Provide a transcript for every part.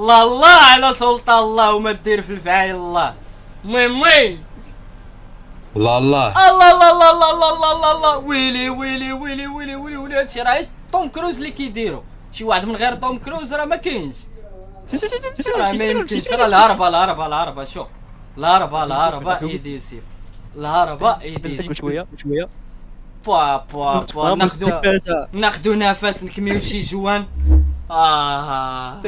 الله الله على سلطان الله وما دير في الفعايل الله. مي الله الله الله الله الله الله الله الله الله الله. ويلي ويلي ويلي ويلي ويلي ويلي. هادشي راه توم كروز اللي كيديرو. شي واحد من غير توم كروز راه ما كاينش. راه ما يمكنش. راه الهربه شوف. الهربه ايديسي. الهربه ايديسي. شويه بوا بوا بوا. ناخدو نفس نكميو شي جوان. الله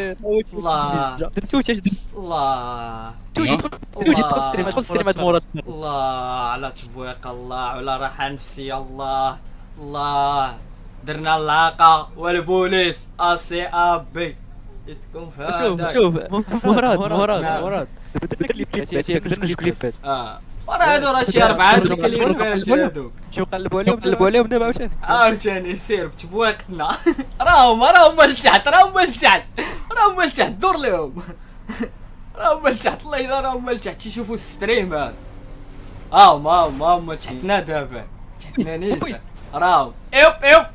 درتو اش درت الله توجي تدخل السينما مورا الله على تبويق الله على راحة نفسية الله الله. درنا العاقة والبوليس اسي ابي يتكون في هذا. شوف مراد درنا كليبات وراه هادو راه شي 4 الكليبات هادوك. شو قلبوا عليهم دابا عاوتاني سير بتبويقتنا. راهم لتحت دور لهم. راهم لتحت الله الا راهم لتحت يشوفوا الستريم هذا. هما تحتنا دابا تحتنا نيسا. راهم ايوب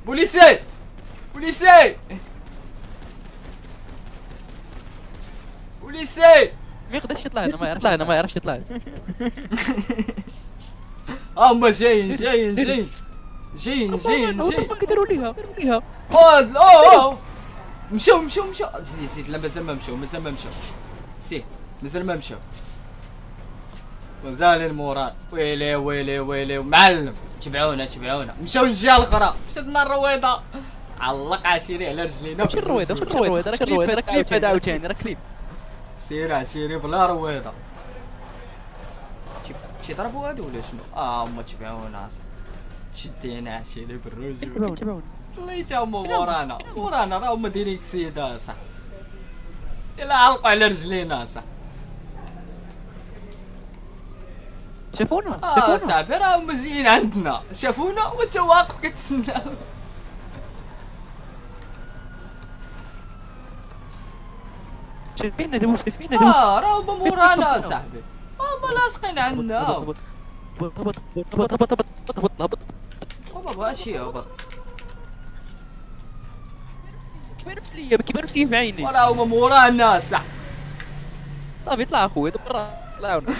بوليسي ما يقدرش يطلع هنا ما يعرفش يطلع هما جايين ما كيديروا ليها مشاو زيد لا مازال ما مشاو سي مازال ما مشاو. مازال المورال. ويلي معلم. تبعونا مشاو الجهه الاخرى. مشاتنا الرويضه. علق عشيري على رجلينا. ماشي الرويضه راه كليب هذا عاوتاني راه كليب. سير عشيري بلا رويضه. شي ضربوا هادو ولا شنو؟ هما تبعونا تشدينا عشيري بالرجول. تبعونا الله تا هما ورانا راه هما دايرين كسيده صح. الا علقوا على رجلينا صح. شافونا صاحبي راه هما جايين عندنا شافونا وانت واقف كتسناو. شايفين هذا واش راه هما مورانا صاحبي. هما لاصقين عندنا. هبط هما ماشي هبط. كيبانوش ليا في عيني. راه هما مورانا صح. صافي طلع اخويا دابا طلعونا.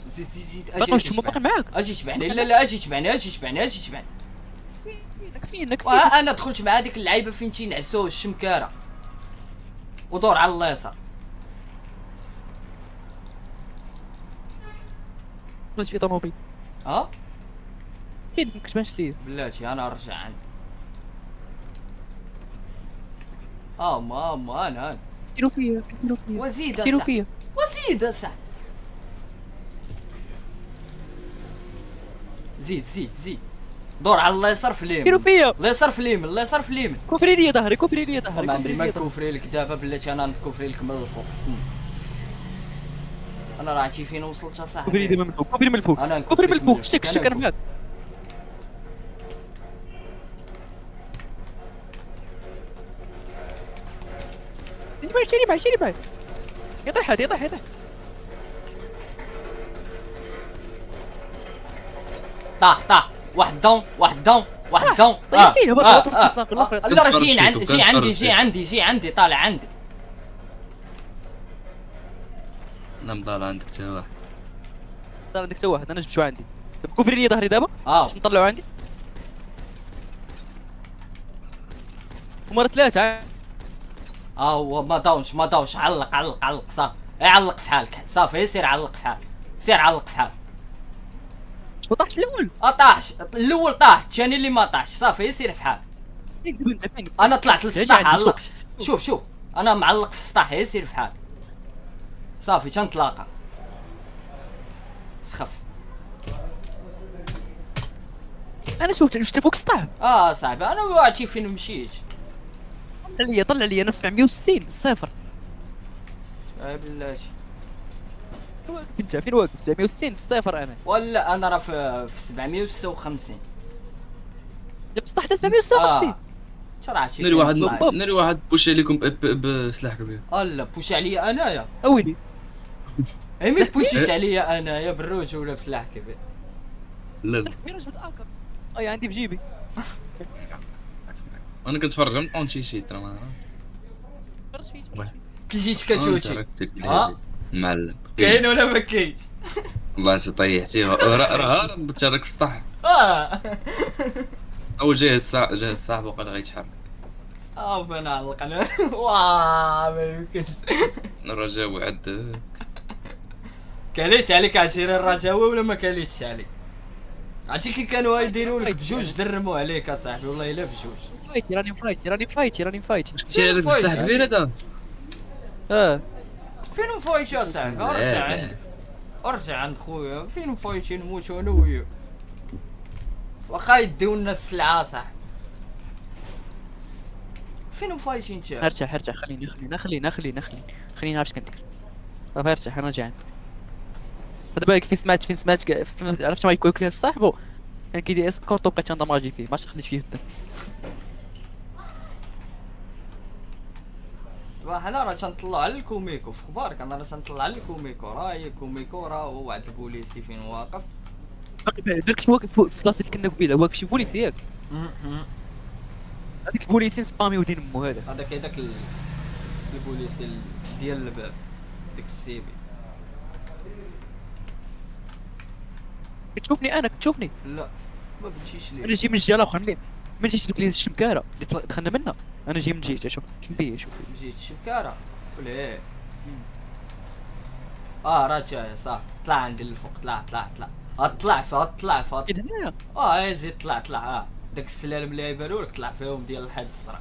زيد باقي معاك اجي تبعني. لا اجي تبعني. كفينا انا دخلت مع هذيك اللعيبه فين تينعسوا الشمكاره ودور على اليسار. بلاش في طوموبيل فين كتبانش ليا بلاتي انا نرجع عندي. ما انا كيلو فيا وزيد صح. زيد دور على اليسار في اليمين. كيلو فيا اليسار في اليمين. كفري لي ظهري ما عندي ما نكوفري لك دابا بلاتي انا نكوفري لك من الفوق. تسنى انا راه عرفتي فين وصلت اصاحبي. كفري ديما من الفوق شك انا معاك. شيري معايا يطيح طاح واحد داون لا راه جي عندي طالع عندي. انا مطالع عندك حتى واحد. عندك حتى واحد انا جبت عندي. كفري لي ظهري دابا باش نطلعو عندي. ومرة 3 هو ما داوش علق صافي. علق في حالك صافي. سير علق في حالك. ما طاحش الاول طاحش الاول الثاني اللي ما طاحش صافي. سير في حالك. انا طلعت للسطح علقت. شوف انا معلق في السطح. سير في حالك صافي تنتلاقى. سخف. انا شفت فوق السطح. صاحبي انا عرفتي فين مشيت. طلع لي انا 760 صفر. بلاتي انت فين واقف 760 في الصفر انا ولا انا راه في 756. جبت سطح 756. شرعتي ناري واحد بوش عليكم بسلاح كبير. الله بوش عليا انايا اويلي. ما بوشيش عليا انايا بالرجوله بسلاح كبير. لا كبير جبت اكر. عندي في جيبي. انا كنتفرج من اونتي شي ترى ما فرج فيه كي جيت كتوتي معلم كاين ولا ما كاينش؟ والله طيحتي راه بتشارك في السطح اه او جاي الصاحب وقال غيتحرك بان على القناه. واه ما يمكنش. الرجاء وعد كليت عليك عشيرين الرجاوي ولا ما كليتش عليك؟ عرفتي كي كانوا يديروا لك بجوج درموا عليك اصاحبي والله الا بجوج. راني فايت شتي هذاك السلاح كبير هذا فين فايت يا صاحبي؟ لا، ارجع لا. عند ارجع عند خويا. فين فايتين نموتو انا وياه؟ واخا يديو لنا السلعه صاحبي. فين فايتين انت؟ ارجع خليني نعرف اش كندير. صافي ارجع انا جا عندك. هذا بالك فين سمعت عرفت ما يكون كلها في صاحبه كان كيدير اسكورت وبقيت ندماجي فيه ماش خليت فيه الدم. حنا راه تنطلعوا على الكوميكو في اخبارك. انا راه تنطلع على الكوميكو. راه الكوميكو راه هو واحد البوليسي فين واقف. بالك واقف في بلاصه اللي كنا قبيله واقف شي بوليس ياك هذيك البوليسين سباميو دين مو هذا. هذاك البوليسي ديال الباب ديك السيبي. كتشوفني لا ما بمشيش ليه. انا جاي من الجهه الاخرى من جيت دوك الشمكاره اللي دخلنا منها. انا جاي من جهه شوف فيه جيت الشبكاره ولا راه جاي صافي. طلع عندي للفوق. طلع طلع كاين هنايا. زيد طلع داك السلالم اللي يبانوا لك طلع فيهم ديال الحد الصرا.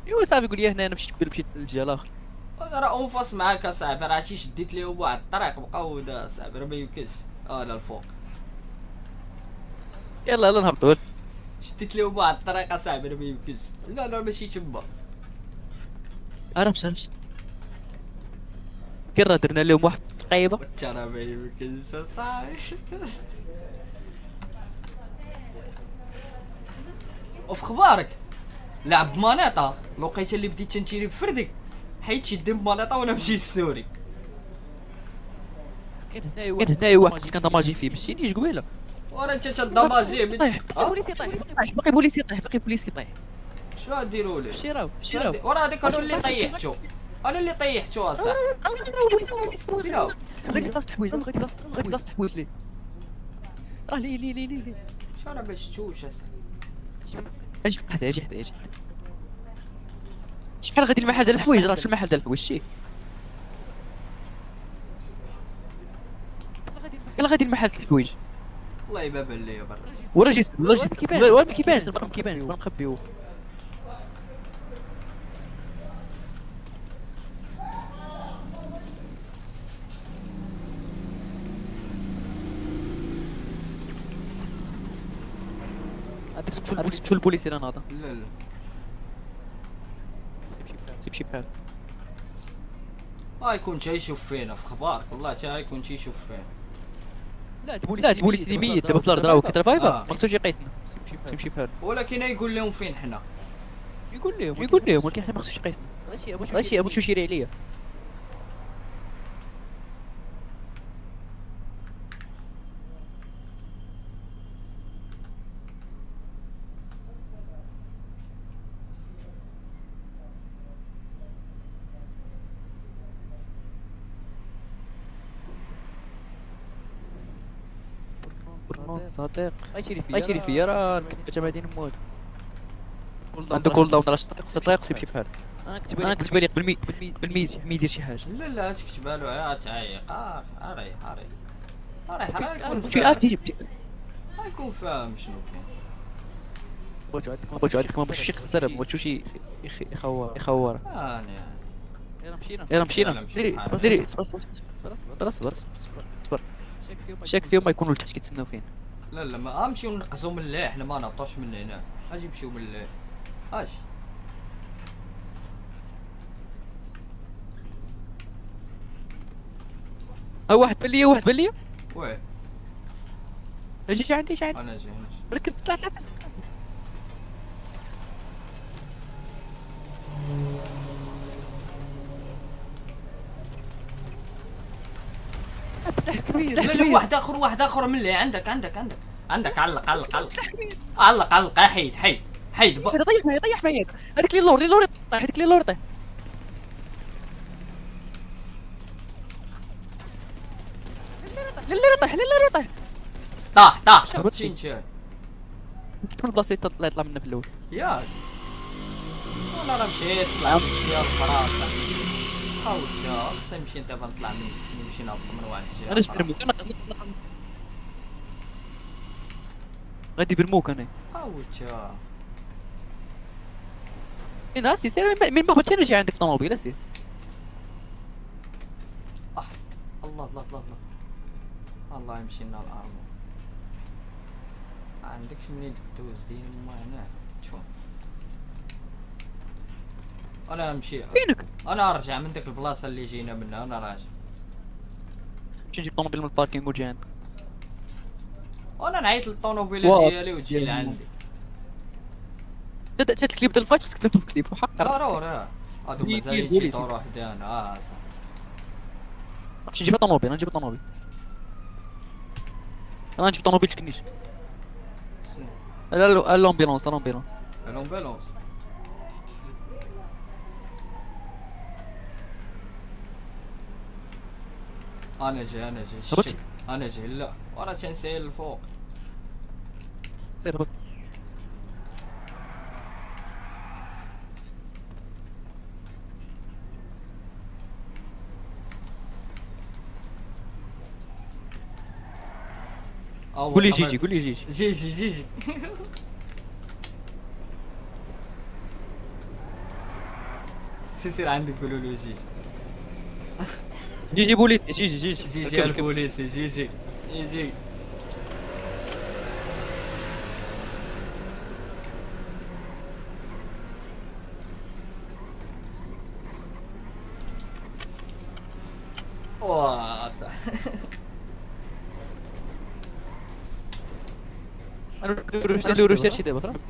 ايوا صافي قول لي هنا انا مشيت للجهه الاخرى. انا راه اونفاس معاك اصاحبي. راه عرفتي شديت ليهم واحد الطريق بقاو اصاحبي راه ما يمكنش. انا الفوق يلا نهبطوا. شديت ليهم واحد الطريق اصاحبي راه ما يمكنش. لا ماشي تما. عرفت كي راه درنا لهم واحد التقيبه. ترى ما يمكنش اصاحبي. وفي اخبارك لعب مانيطه لوقيته اللي بديت تنتيري بفردك حيت شدي بمانيطه وانا مشي السوري. كاين هنايا واحد كان دماجي فيه مشينيش قبيله. ورا انت تدماجيه بوليسي باقي بوليسي يطيح. شنو نديروا ليه؟ شراو ورا هذاك انا اللي طيحته. انا اللي طيحته اصاحبي. بغيتي بلاصه تحويج ليه راه لي شنو انا ما شفتوش اصاحبي. اجي شحال غادي المحل ديال الحوايج راه شو المحل ديال الحوايج شي يلا غادي المحل ديال الحوايج والله ما بان ليا برا. ورا جيت ما كيبانش البرا مخبي هو. هذاك شو البوليسي راه ناض. لا سيب شي بحال يكون تيشوف فينا في اخبارك. والله يكون تيشوف فينا. لا البوليسي اللي ميت دابا في الارض راه كيترفايفا ما خصوش يقيسنا. تمشي بحال ولكن يقول لهم فين حنا. يقول لهم ولكن حنا ما خصوش يقيسنا. هادشي ابو شيري عليا. صديق غيشري فيا راه كنت مادين موت عنده كول داون 10 دقائق سيب شي بحال. انا كتب لي قبل ما يدير شي حاجه. لا تكتبها له عا تعيق. ريح راه يكون شي فاهم. يكون فاهم شنو كاين. بغيتو عندك ما باش شي خسر ما بغيتو شي يخور. يلا مشينا ديري بس شاك فيهم ما يكونوا لتحت كيتسناو فين. لا ما نمشيو نقزو من الليل. حنا ما نهبطوش من هنا. اجي نمشيو من الليل. ها واحد بان ليا وين اجي عندي انا جاي ركب طلع لا واحد اخر من اللي عندك علق علق علق. حيد حيد طيح معايا طيح معايا هذيك اللي اللور طيح هذيك اللي اللور طيح اللي طيح اللي طيح طاح هبط. شين شاي كيف من البلاصه اللي طلعت منها في الاول ياك وانا راه مشيت طلعت الشيا لفرنسا حاولت خصني نمشي دابا نطلع نمشي نهبط من واحد الجهه انا برموك انا غادي برموك انا حاولت فين راسي سير من ما بغيتي انا نجي عندك طوموبيل اسير الله الله الله الله الله يمشي لنا الارمو عندكش منين دوز دين ما هنا شوف انا نمشي فينك انا ارجع من ديك البلاصه اللي جينا منها انا راجع نمشي نجيب طوموبيل من الباركينغ ونجي عندك وانا نعيط للطوموبيله واو. ديالي وتجي لعندي بدات الكليب ديال الفايت خصك تكتب في الكليب وحق ضروري هادو مازال شي طور وحدان صح نمشي نجيب طوموبيل نجيب طوموبيل انا نجيب طوموبيل تكنيش الامبيلونس الامبولانس انا جاي هبط. انا جاي لا وراه تنسير الفوق سير هبط قول لي جيجي قول لي جيجي جيجي سير عندك قولوا له جيجي جيجي بوليس جيجي جيجي البوليس جيجي واه صح انا روح سيرشي دابا خلاص